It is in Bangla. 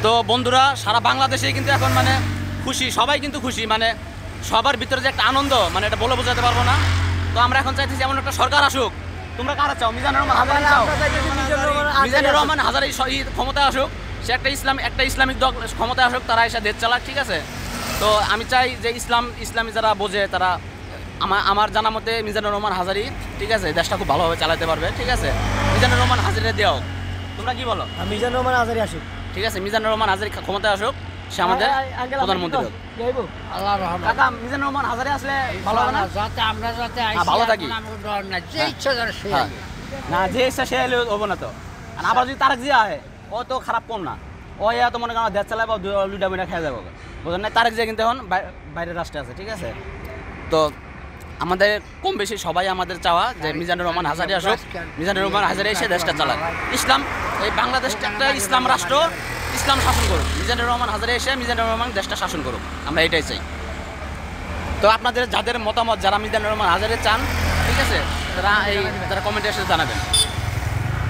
তো বন্ধুরা সারা বাংলাদেশে কিন্তু এখন মানে খুশি, সবাই কিন্তু খুশি, মানে সবার ভিতরে যে একটা আনন্দ, মানে এটা বলে বোঝাতে পারবো না। তো আমরা এখন চাইতেছি এমন একটা সরকার আসুক। তোমরা কারা চাও? মিজানুর রহমান হাজারী চাও? মিজানুর রহমান হাজারী ক্ষমতায় আসুক, সে একটা ইসলামিক দল ক্ষমতায় আসুক, তারা এসে দেশ চালাক, ঠিক আছে? তো আমি চাই যে ইসলামী যারা বোঝে তারা, আমার জানা মতে মিজানুর রহমান হাজারী, ঠিক আছে, দেশটা খুব ভালোভাবে চালাতে পারবে, ঠিক আছে? মিজানুর রহমান হাজারী দেও, তোমরা কি বলো? মিজানুর রহমান হাজারী আসুক, ঠিক আছে, মিজানুর রহমান হাজারী ক্ষমতায় আসুক, সে আমাদের প্রধানমন্ত্রী হোক। আল্লাহ রহমান। কাকা, মিজানুর রহমান হাজারী আসলে ভালো হবে না? যাতে আমরা যাতে ভালো থাকি, যে ইচ্ছা করে সে না যে ইচ্ছা সে এলে হবো না তো। আর আবার যদি তারেক জিয়া হয়, ও তো খারাপ কম না, ও ইয়া তো মনে করেন দেশ চালাবো, দুইটা মিনিট খেয়ে যাবো, বুঝলেন না? তারেক জিয়া কিন্তু এখন বাইরের রাষ্ট্রে আছে, ঠিক আছে? তো আমাদের কম বেশি সবাই আমাদের চাওয়া যে মিজানুর রহমান হাজারী আসুক, মিজানুর রহমান হাজারী এসে দেশটা চালাক, এই বাংলাদেশটা একটা ইসলাম রাষ্ট্র, ইসলাম শাসন করুক, মিজানুর রহমান হাজারী এসে মিজানুর রহমান দেশটা শাসন করুক, আমরা এটাই চাই। তো আপনাদের যাদের মতামত, যারা মিজানুর রহমান হাজারী চান, ঠিক আছে, তারা কমেন্টে এসে জানাবেন।